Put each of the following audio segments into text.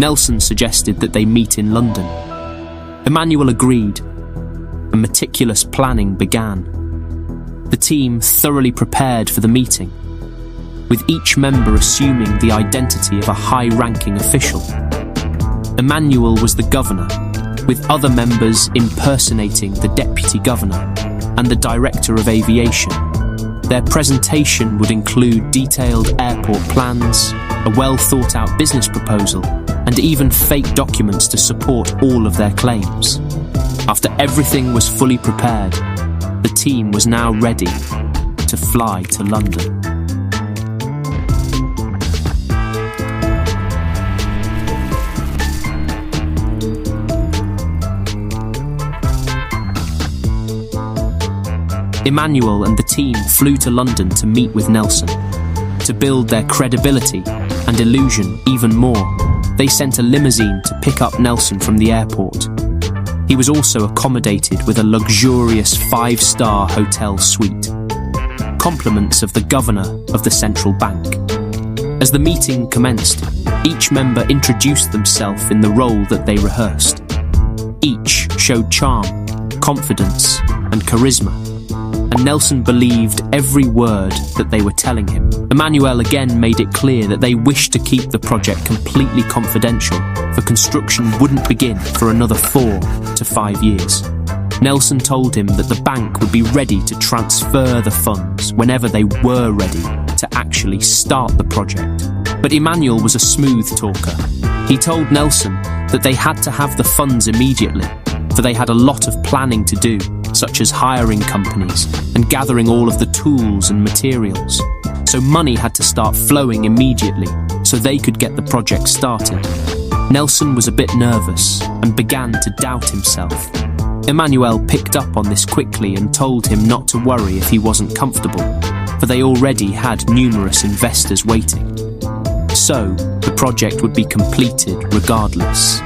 Nelson suggested that they meet in London. Emmanuel agreed, and meticulous planning began. The team thoroughly prepared for the meeting, with each member assuming the identity of a high-ranking official. Emmanuel was the governor, with other members impersonating the deputy governor and the director of aviation. Their presentation would include detailed airport plans, a well-thought-out business proposal, and even fake documents to support all of their claims. After everything was fully prepared, the team was now ready to fly to London. Emmanuel and the team flew to London to meet with Nelson. To build their credibility and illusion even more, they sent a limousine to pick up Nelson from the airport. He was also accommodated with a luxurious 5-star hotel suite. Compliments of the governor of the central bank. As the meeting commenced, each member introduced themselves in the role that they rehearsed. Each showed charm, confidence, and charisma, and Nelson believed every word that they were telling him. Emmanuel again made it clear that they wished to keep the project completely confidential, for construction wouldn't begin for another 4 to 5 years. Nelson told him that the bank would be ready to transfer the funds whenever they were ready to actually start the project. But Emmanuel was a smooth talker. He told Nelson that they had to have the funds immediately, for they had a lot of planning to do, such as hiring companies and gathering all of the tools and materials. So money had to start flowing immediately so they could get the project started. Nelson was a bit nervous and began to doubt himself. Emmanuel picked up on this quickly and told him not to worry if he wasn't comfortable, for they already had numerous investors waiting. So, the project would be completed regardless.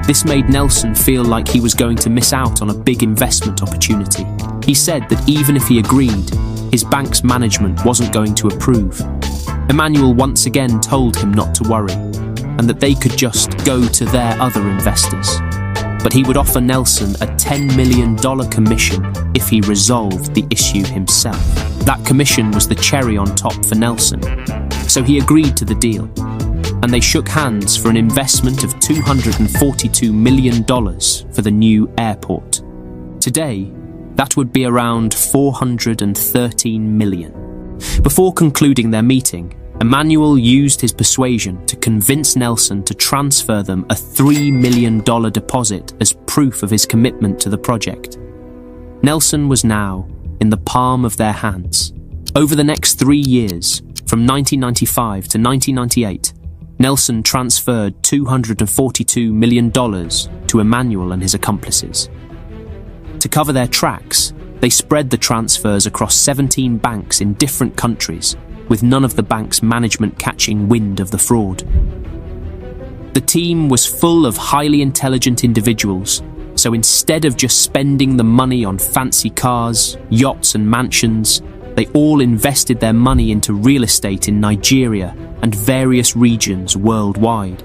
This made Nelson feel like he was going to miss out on a big investment opportunity. He said that even if he agreed, his bank's management wasn't going to approve. Emmanuel once again told him not to worry, and that they could just go to their other investors. But he would offer Nelson a $10 million commission if he resolved the issue himself. That commission was the cherry on top for Nelson, so he agreed to the deal, and they shook hands for an investment of $242 million for the new airport. Today, that would be around $413 million. Before concluding their meeting, Emmanuel used his persuasion to convince Nelson to transfer them a $3 million deposit as proof of his commitment to the project. Nelson was now in the palm of their hands. Over the next 3 years, from 1995 to 1998, Nelson transferred $242 million to Emmanuel and his accomplices. To cover their tracks, they spread the transfers across 17 banks in different countries, with none of the bank's management catching wind of the fraud. The team was full of highly intelligent individuals, so instead of just spending the money on fancy cars, yachts and mansions, they all invested their money into real estate in Nigeria and various regions worldwide.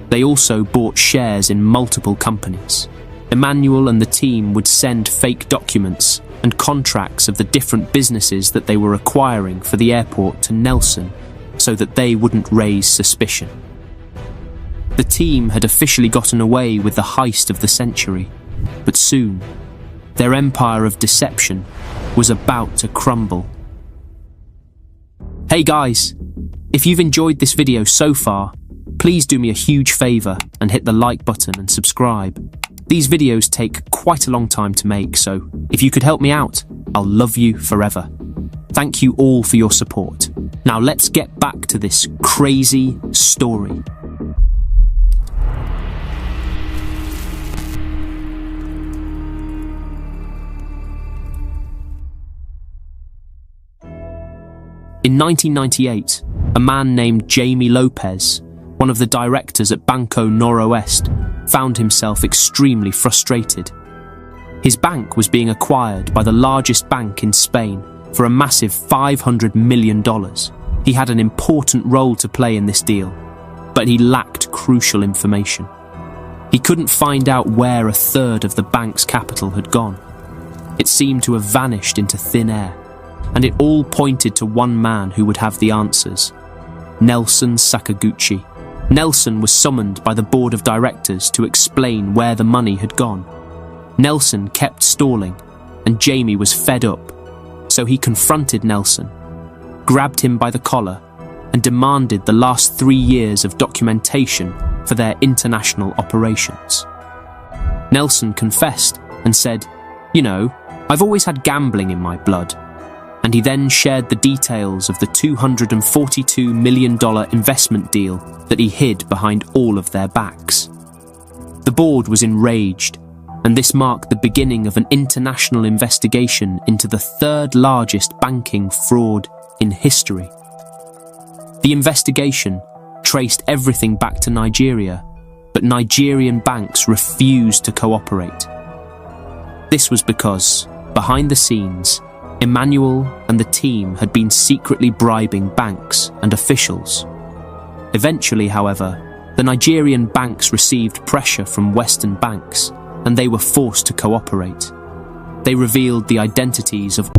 They also bought shares in multiple companies. Emmanuel and the team would send fake documents and contracts of the different businesses that they were acquiring for the airport to Nelson so that they wouldn't raise suspicion. The team had officially gotten away with the heist of the century, but soon, their empire of deception was about to crumble. Hey guys, if you've enjoyed this video so far, please do me a huge favour and hit the like button and subscribe. These videos take quite a long time to make, so if you could help me out, I'll love you forever. Thank you all for your support. Now let's get back to this crazy story. In 1998, a man named Jamie Lopez, one of the directors at Banco Noroeste, found himself extremely frustrated. His bank was being acquired by the largest bank in Spain for a massive $500 million. He had an important role to play in this deal, but he lacked crucial information. He couldn't find out where a third of the bank's capital had gone. It seemed to have vanished into thin air, and it all pointed to one man who would have the answers: Nelson Sakaguchi. Nelson was summoned by the board of directors to explain where the money had gone. Nelson kept stalling, and Jamie was fed up, so he confronted Nelson, grabbed him by the collar, and demanded the last 3 years of documentation for their international operations. Nelson confessed and said, "You know, I've always had gambling in my blood," and he then shared the details of the $242 million investment deal that he hid behind all of their backs. The board was enraged, and this marked the beginning of an international investigation into the third largest banking fraud in history. The investigation traced everything back to Nigeria, but Nigerian banks refused to cooperate. This was because, behind the scenes, Emmanuel and the team had been secretly bribing banks and officials. Eventually, however, the Nigerian banks received pressure from Western banks, and they were forced to cooperate. They revealed the identities of